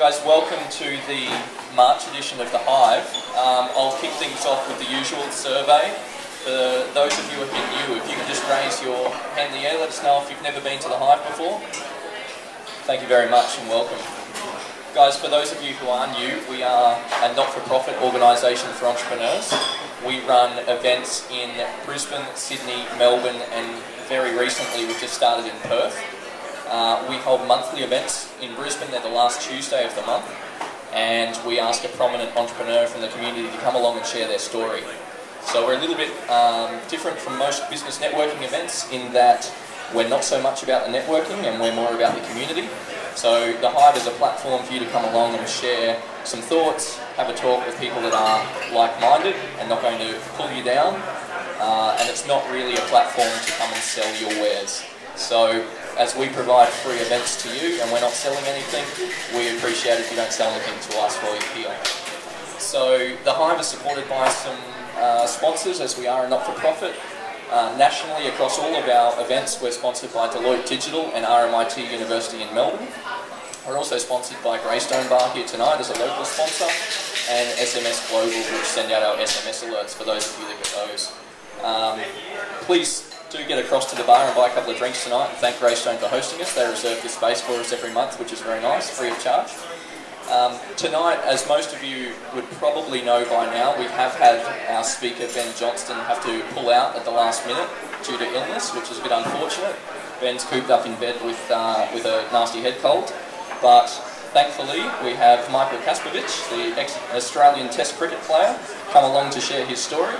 Guys, welcome to the March edition of the Hive. I'll kick things off with the usual survey. For those of you who are new, if you can just raise your hand in the air, let us know if you've never been to the Hive before. Thank you very much and welcome. Guys, for those of you who are new, we are a not-for-profit organisation for entrepreneurs. We run events in Brisbane, Sydney, Melbourne, and very recently we've just started in Perth. We hold monthly events in Brisbane. They're the last Tuesday of the month, and we ask a prominent entrepreneur from the community to come along and share their story. So we're a little bit different from most business networking events in that we're not so much about the networking and we're more about the community. So the Hive is a platform for you to come along and share some thoughts, have a talk with people that are like-minded and not going to pull you down, and it's not really a platform to come and sell your wares. So as we provide free events to you and we're not selling anything, we appreciate if you don't sell anything to us while you're here. So the Hive is supported by some sponsors, as we are a not-for-profit. Nationally, across all of our events, we're sponsored by Deloitte Digital and RMIT University in Melbourne. We're also sponsored by Greystone Bar here tonight as a local sponsor, and SMS Global, which send out our SMS alerts for those of you that get those. Please do get across to the bar and buy a couple of drinks tonight, and thank Greystone for hosting us. They reserve this space for us every month, which is very nice, free of charge. Tonight, as most of you would probably know by now, we have had our speaker, Ben Johnston, have to pull out at the last minute due to illness, which is a bit unfortunate. Ben's cooped up in bed with a nasty head cold. But thankfully, we have Michael Kasprowicz, the Australian Test cricket player, come along to share his story.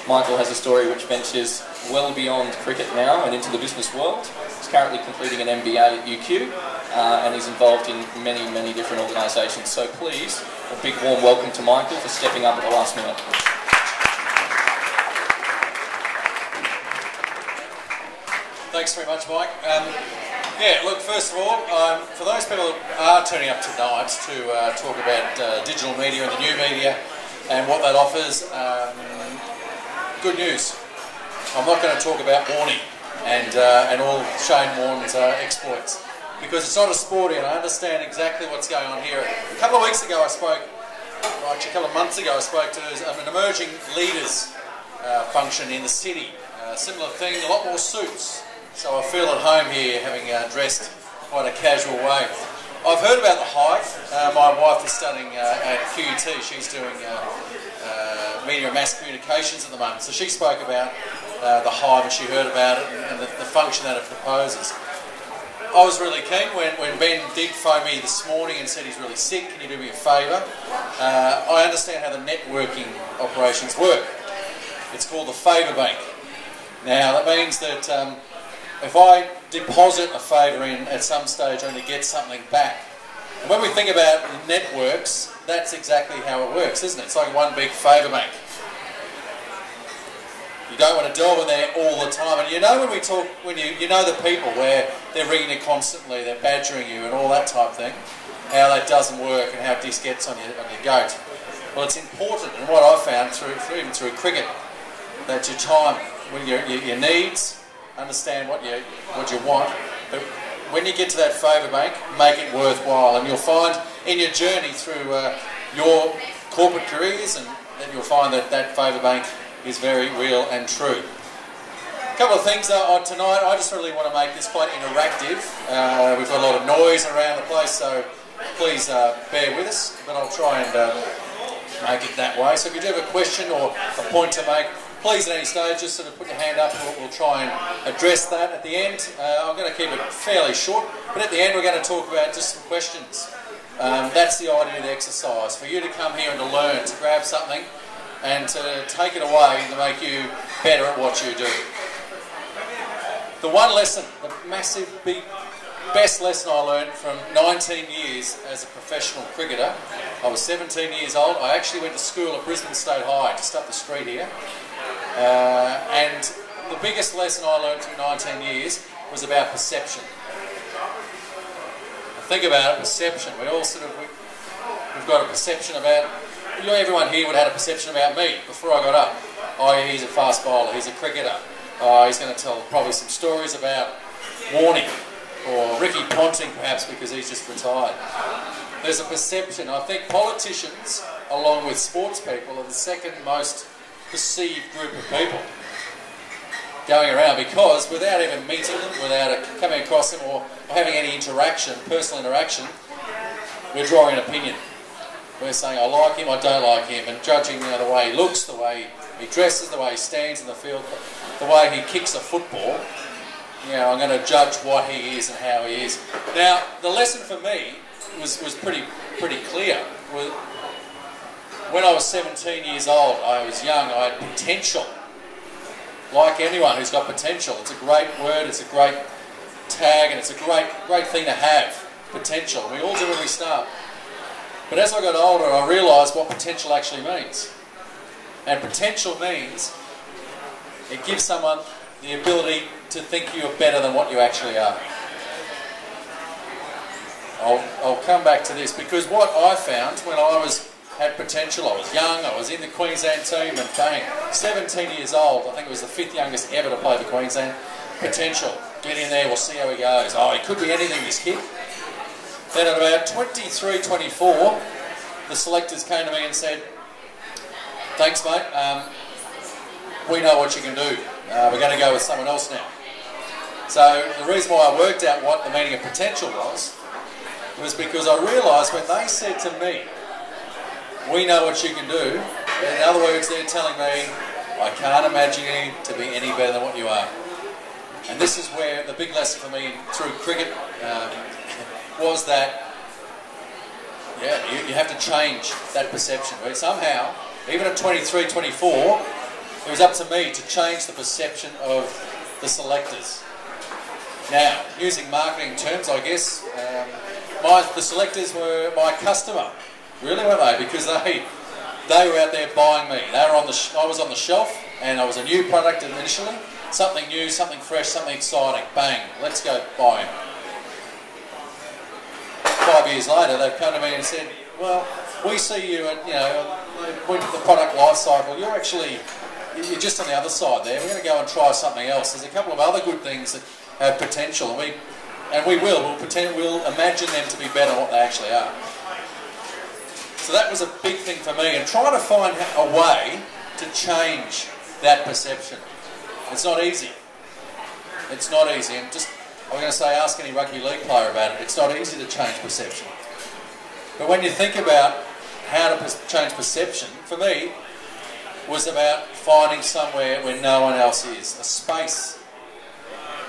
Michael has a story which ventures well beyond cricket now and into the business world. He's currently completing an MBA at UQ, and he's involved in many, many different organisations. So please, a big warm welcome to Michael for stepping up at the last minute. Thanks very much, Mike. Yeah, look, first of all, for those people that are turning up tonight to talk about digital media and the new media and what that offers, good news. I'm not going to talk about Warnie and all Shane Warne's exploits, because it's not a sporty, and I understand exactly what's going on here. A couple of weeks ago I spoke, actually a couple of months ago I spoke to an emerging leaders function in the city. Similar thing, a lot more suits. So I feel at home here, having dressed quite a casual way. I've heard about the Hive. My wife is studying at QUT. She's doing media and mass communications at the moment. So she spoke about the Hive, and she heard about it and the function that it proposes. I was really keen when Ben did phone me this morning and said he's really sick, can you do me a favour? I understand how the networking operations work. It's called the favour bank. Now that means that if I deposit a favour in at some stage, I only get something back. And when we think about networks, that's exactly how it works, isn't it? It's like one big favour bank. You don't want to delve in there all the time. And you know when we talk, when you know the people where they're ringing you constantly, they're badgering you and all that type of thing, how that doesn't work and how this gets on your goat. Well, it's important, and what I've found even through cricket, that your time, when your needs, understand what you want, but when you get to that favour bank, make it worthwhile, and you'll find in your journey through your corporate careers, and that you'll find that that favour bank is very real and true. A couple of things tonight. I just really want to make this quite interactive. We've got a lot of noise around the place, so please bear with us, but I'll try and make it that way. So if you do have a question or a point to make, please at any stage just sort of put your hand up, and we'll try and address that at the end. I'm going to keep it fairly short, but at the end we're going to talk about just some questions. That's the idea of the exercise, for you to come here and to learn, to grab something and to take it away and to make you better at what you do. The one lesson, the massive, big, best lesson I learned from 19 years as a professional cricketer. I was 17 years old. I actually went to school at Brisbane State High, just up the street here. And the biggest lesson I learned through 19 years was about perception. Think about it, perception. We all we've got a perception about, everyone here would have had a perception about me before I got up. Oh, he's a fast bowler, he's a cricketer. Oh, he's going to tell probably some stories about Warnie, or Ricky Ponting perhaps, because he's just retired. there's a perception. I think politicians, along with sports people, are the second most perceived group of people going around, because without even meeting them, without coming across them or having any interaction, personal interaction, we're drawing an opinion. We're saying, I like him, I don't like him, and judging the way he looks, the way he dresses, the way he stands in the field, the way he kicks a football. I'm going to judge what he is and how he is. Now, the lesson for me was pretty clear. When I was 17 years old, I was young, I had potential. Like anyone who's got potential, it's a great word, it's a great tag, and it's a great thing to have, potential. We all do when we start. But as I got older, I realised what potential actually means. And potential means it gives someone the ability to think you're better than what you actually are. I'll come back to this, because what I found when I had potential, I was young, I was in the Queensland team, and bang, 17 years old, I think it was the 5th youngest ever to play for Queensland. Potential, get in there, we'll see how he goes. Oh, he could be anything, this kid. Then at about 23, 24, the selectors came to me and said, thanks mate, we know what you can do. We're going to go with someone else now. So the reason why I worked out what the meaning of potential was because I realised when they said to me, we know what you can do, in other words, they're telling me, I can't imagine you to be any better than what you are. And this is where the big lesson for me through cricket was that, you have to change that perception. Where somehow, even at 23, 24, it was up to me to change the perception of the selectors. Now, using marketing terms, I guess, the selectors were my customer. Really, weren't they? Because they were out there buying me. I was on the shelf, and I was a new product initially. Something new, something fresh, something exciting. Bang, let's go buy him. 5 years later, they've come to me and said, well, we see you at, the product life cycle. You're just on the other side there. We're going to go and try something else. There's a couple of other good things that have potential, and we'll imagine them to be better than what they actually are. So that was a big thing for me, and trying to find a way to change that perception. It's not easy. It's not easy, and I'm going to say, ask any rugby league player about it. It's not easy to change perception. But when you think about how to change perception, for me, was about finding somewhere where no one else is. A space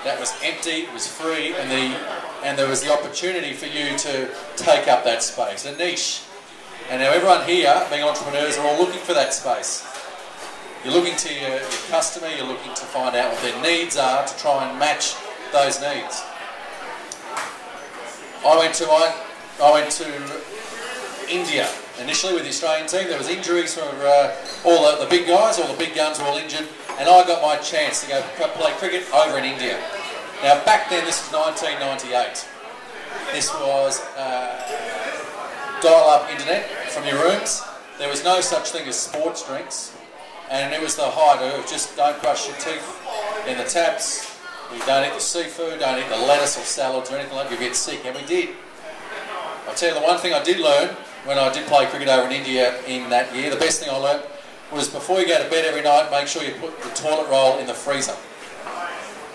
that was empty, was free, and there was the opportunity for you to take up that space. A niche. And now everyone here, being entrepreneurs, are all looking for that space. You're looking to your customer, you're looking to find out what their needs are to try and match those needs. I went to India initially with the Australian team. There was injuries for all the big guys, all the big guns were all injured, and I got my chance to go play cricket over in India. Now back then, this was 1998. This was dial-up internet from your rooms. There was no such thing as sports drinks, and it was the height of just don't brush your teeth in the taps. You don't eat the seafood, don't eat the lettuce or salads or anything like that, you get sick, and we did. I'll tell you the one thing I did learn when I did play cricket over in India in that year, the best thing I learned was before you go to bed every night, make sure you put the toilet roll in the freezer.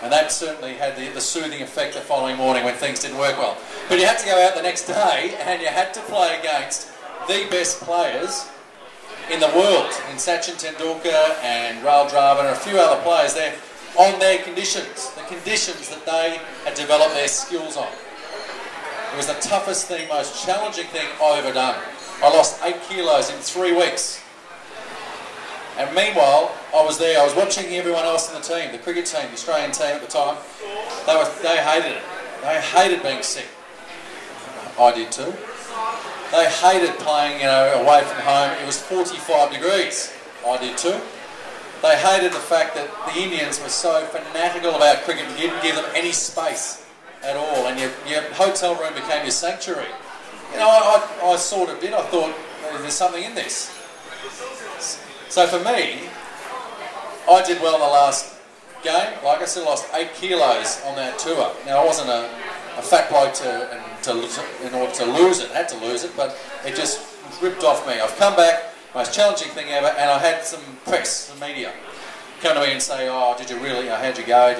And that certainly had the soothing effect the following morning when things didn't work well. But you had to go out the next day and you had to play against the best players in the world, in Sachin Tendulkar and Rahul Dravid and a few other players there, on their conditions, the conditions that they had developed their skills on. It was the toughest thing, most challenging thing I've ever done. I lost 8 kilos in 3 weeks. And meanwhile, I was there, I was watching everyone else in the team, the cricket team, the Australian team at the time. They hated it. They hated being sick. I did too. They hated playing, away from home. It was 45 degrees. I did too. They hated the fact that the Indians were so fanatical about cricket and didn't give them any space at all, and your hotel room became your sanctuary. I sort of did. I thought, there's something in this. So for me, I did well in the last game. Like I said, I lost 8 kilos on that tour. Now, I a fat bloke in order to lose it. Had to lose it, but it just ripped off me. I've come back, most challenging thing ever, and I had some press, some media, come to me and say, "Oh, did you really? How'd you go?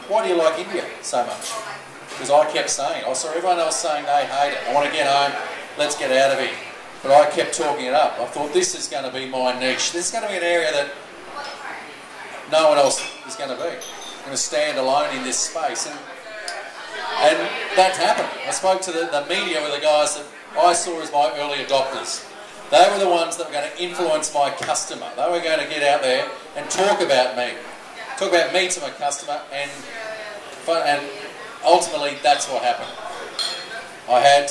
Why do you like India so much?" Because I kept saying, I saw everyone else saying they hate it. I want to get home. Let's get out of here. But I kept talking it up. I thought this is going to be my niche. This is going to be an area that no one else is going to be. I'm going to stand alone in this space. And that happened. I spoke to the media with the guys that I saw as my early adopters. They were the ones that were going to influence my customer. They were going to get out there and talk about me. Talk about me to my customer, and ultimately that's what happened. I had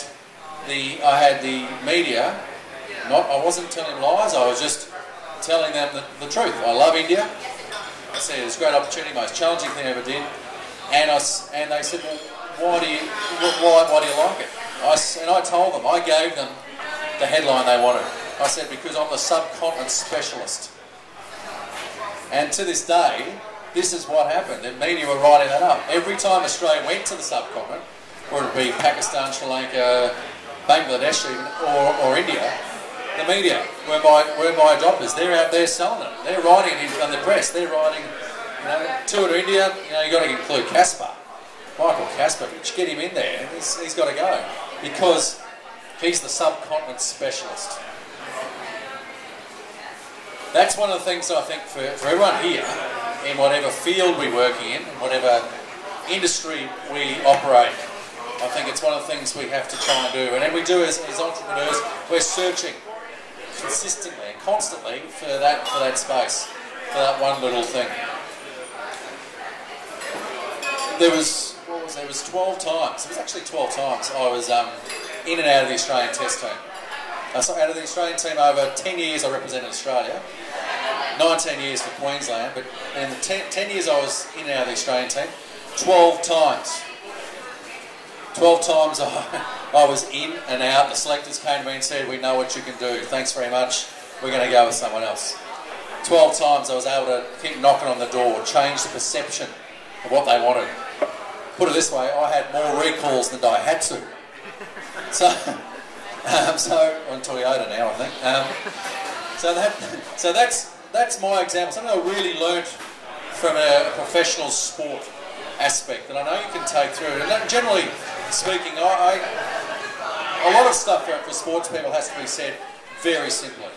the media, I wasn't telling lies, I was just telling them the truth. I love India. I said it was a great opportunity, most challenging thing I ever did. And they said, well, why do you like it? And I told them, I gave them the headline they wanted. I said, because I'm the subcontinent specialist. And to this day, this is what happened. The media were writing that up. Every time Australia went to the subcontinent, whether it be Pakistan, Sri Lanka, Bangladesh even, or India, the media were my adopters. They're out there selling it. They're writing it in the press. They're writing, tour to India, you've got to include Michael Kasprowicz, get him in there. He's got to go. Because he's the subcontinent specialist. That's one of the things I think for everyone here, in whatever field we're working in, whatever industry we operate, I think it's one of the things we have to try and do. And then we do as entrepreneurs, we're searching consistently and constantly for that space, for that one little thing. There was 12 times, it was actually 12 times I was in and out of the Australian test team. So out of the Australian team over 10 years I represented Australia, 19 years for Queensland, but in the 10 years I was in and out of the Australian team, 12 times. 12 times I was in and out. The selectors came to me and said, we know what you can do, thanks very much, we're going to go with someone else. 12 times I was able to keep knocking on the door, change the perception of what they wanted. Put it this way, I had more recalls than I had to. So on Toyota now, I think. So that's my example. Something I really learnt from a professional sport aspect that I know you can take through. And generally speaking, a lot of stuff for sports people has to be said very simply.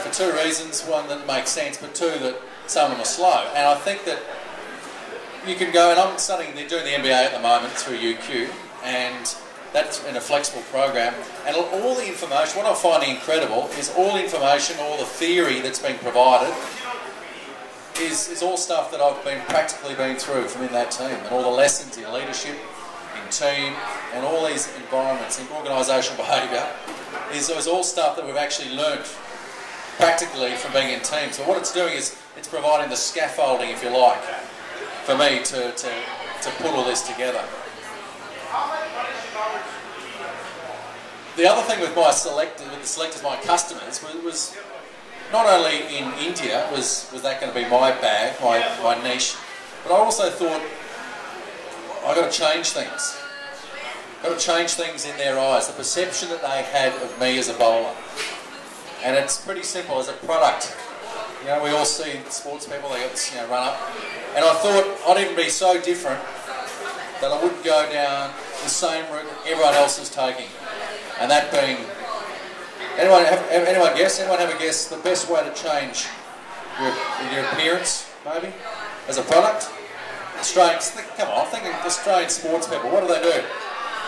For two reasons: one, that makes sense, but two, that some of them are slow. And I think that you can go, and I'm doing the MBA at the moment through UQ, and that's in a flexible program, and all the information, what I'm finding incredible is all the information, all the theory that's being provided is all stuff that I've practically been through from in that team, and all the lessons in leadership, in team, and all these environments, in organisational behaviour, is all stuff that we've actually learnt practically from being in teams. So what it's doing is it's providing the scaffolding, if you like, for me to put all this together. The other thing with the selectors, my customers, was not only in India was that going to be my bag, my niche, but I also thought I've got to change things. I've got to change things in their eyes, the perception that they had of me as a bowler. And it's pretty simple as a product. We all see sports people, they got run up. And I thought I'd even be so different that I wouldn't go down the same route that everyone else is taking. And that being, anyone guess? Anyone have a guess? The best way to change your appearance, maybe, as a product? Australians, come on, think of Australian sports people. What do?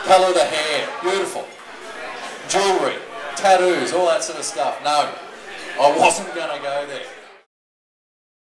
Colour the hair, beautiful. Jewellery, tattoos, all that sort of stuff. No, I wasn't going to go there.